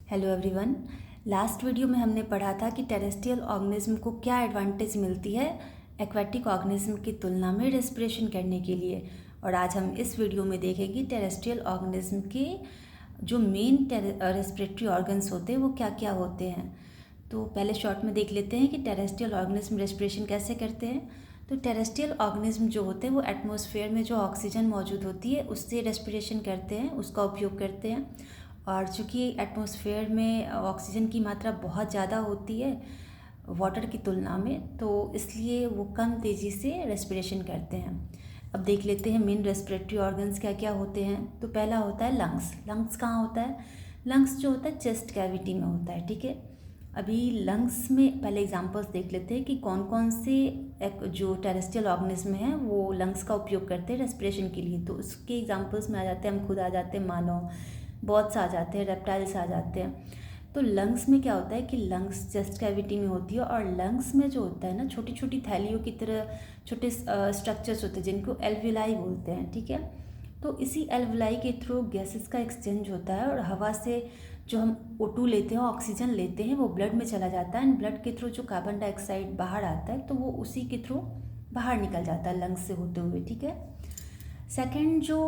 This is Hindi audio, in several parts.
Hello everyone. लास्ट वीडियो में हमने पढ़ा था कि टेरेस्ट्रियल ऑर्गेनिज्म को क्या एडवांटेज मिलती है एक्वाटिक ऑर्गेनिज्म की तुलना में रेस्पिरेशन करने के लिए। और आज हम इस वीडियो में देखेंगे टेरेस्ट्रियल ऑर्गेनिज्म के जो मेन रेस्पिरेटरी ऑर्गन्स होते हैं वो क्या क्या होते हैं। तो पहले शॉर्ट में देख लेते हैं कि टेरेस्ट्रियल ऑर्गेनिज्म रेस्पिरेशन कैसे करते हैं। तो टेरेस्ट्रियल ऑर्गेनिज्म जो होते हैं वो एटमॉस्फेयर में जो ऑक्सीजन मौजूद होती है उससे रेस्पिरेशन करते हैं, उसका उपयोग करते हैं। और चूँकि एटमॉस्फेयर में ऑक्सीजन की मात्रा बहुत ज़्यादा होती है वाटर की तुलना में, तो इसलिए वो कम तेज़ी से रेस्पिरेशन करते हैं। अब देख लेते हैं मेन रेस्पिरेटरी ऑर्गन्स क्या क्या होते हैं। तो पहला होता है लंग्स। लंग्स कहाँ होता है? लंग्स जो होता है चेस्ट कैविटी में होता है, ठीक है। अभी लंग्स में पहले एग्जांपल्स देख लेते हैं कि कौन कौन से जो टेरेस्ट्रियल ऑर्गेनिज्म हैं वो लंग्स का उपयोग करते हैं रेस्पिरेशन के लिए। तो उसके एग्जांपल्स में आ जाते हैं, हम खुद आ जाते हैं, मानव, बहुत सा आ जाते हैं, रेप्टाइल्स आ जाते हैं। तो लंग्स में क्या होता है कि लंग्स चेस्ट कैविटी में होती है और लंग्स में जो होता है ना छोटी छोटी थैलियों की तरह छोटे स्ट्रक्चर्स होते हैं जिनको एल्विलाई बोलते हैं, ठीक है। तो इसी एल्विलाई के थ्रू गैसेस का एक्सचेंज होता है और हवा से जो हम O2 लेते हैं, ऑक्सीजन लेते हैं, वो ब्लड में चला जाता है एंड ब्लड के थ्रू जो कार्बन डाइऑक्साइड बाहर आता है तो वो उसी के थ्रू बाहर निकल जाता है लंग्स से होते हुए, ठीक है। सेकंड जो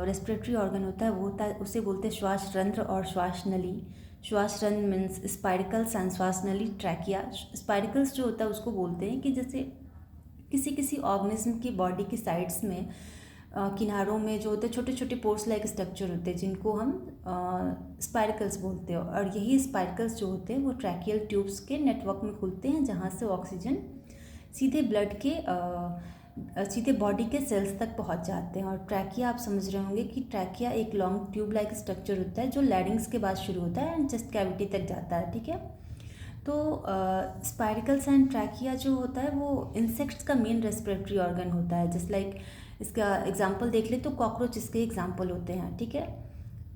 रेस्पिरेटरी ऑर्गन होता है वो होता है, उसे बोलते हैं श्वास रंध्र और श्वास नली। श्वास रंध्र मीन्स स्पाइरिकल्स एंड श्वास नली ट्रैकिया। स्पाइरिकल्स जो होता है उसको बोलते हैं कि जैसे किसी किसी ऑर्गेनिज्म की बॉडी की साइड्स में किनारों में जो होते हैं छोटे छोटे पोर्स लाइक स्ट्रक्चर होते हैं जिनको हम स्पाइरिकल्स बोलते हैं। और यही स्पाइरिकल्स जो होते हैं वो ट्रैकियल ट्यूब्स के नेटवर्क में खुलते हैं जहाँ से ऑक्सीजन सीधे ब्लड के सीधे बॉडी के सेल्स तक पहुंच जाते हैं। और ट्रैकिया आप समझ रहे होंगे कि ट्रैकिया एक लॉन्ग ट्यूब लाइक स्ट्रक्चर होता है जो लैरिंग्स के बाद शुरू होता है एंड चेस्ट कैविटी तक जाता है, ठीक है। तो स्पाइरिकल्स एंड ट्रैकिया जो होता है वो इंसेक्ट्स का मेन रेस्पिरेटरी ऑर्गन होता है। जस्ट लाइक इसका एग्जांपल देख ले तो कॉकरोच इसके एग्जांपल होते हैं, ठीक है।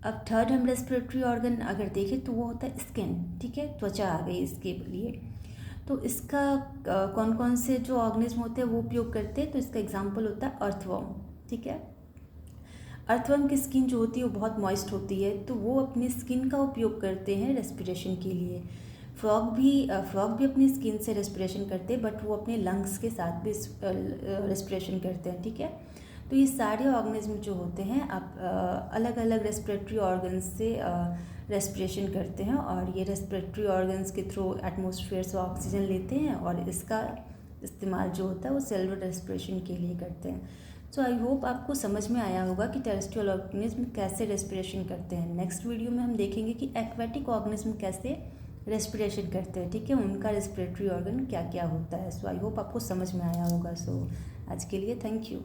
अब थर्ड हम रेस्पिरेटरी ऑर्गन अगर देखें तो वो होता है स्किन, ठीक है, त्वचा आ गई इसके लिए। तो इसका कौन कौन से जो ऑर्गेनिज्म होते हैं वो उपयोग करते हैं। तो इसका एग्जांपल होता है अर्थवर्म, ठीक है। अर्थवर्म की स्किन जो होती है वो बहुत मॉइस्ट होती है तो वो अपनी स्किन का उपयोग करते हैं रेस्पिरेशन के लिए। फ्रॉग भी अपनी स्किन से रेस्पिरेशन करते हैं बट वो अपने लंग्स के साथ भी रेस्पिरेशन करते हैं, ठीक है। तो ये सारे ऑर्गेनिज्म जो होते हैं आप अलग अलग रेस्पिरेटरी ऑर्गन्स से रेस्पिरेशन करते हैं और ये रेस्पिरेटरी ऑर्गन्स के थ्रू एटमॉस्फेयर से ऑक्सीजन लेते हैं और इसका इस्तेमाल जो होता है वो सेलुलर रेस्पिरेशन के लिए करते हैं। सो आई होप आपको समझ में आया होगा कि टेरेस्ट्रियल ऑर्गेनिज्म कैसे रेस्पिरेशन करते हैं। नेक्स्ट वीडियो में हम देखेंगे कि एक्वाटिक ऑर्गेनिज्म कैसे रेस्पिरेशन करते हैं, ठीक है, उनका रेस्पिरेटरी ऑर्गन क्या क्या होता है। सो आई होप आपको समझ में आया होगा। सो आज के लिए थैंक यू।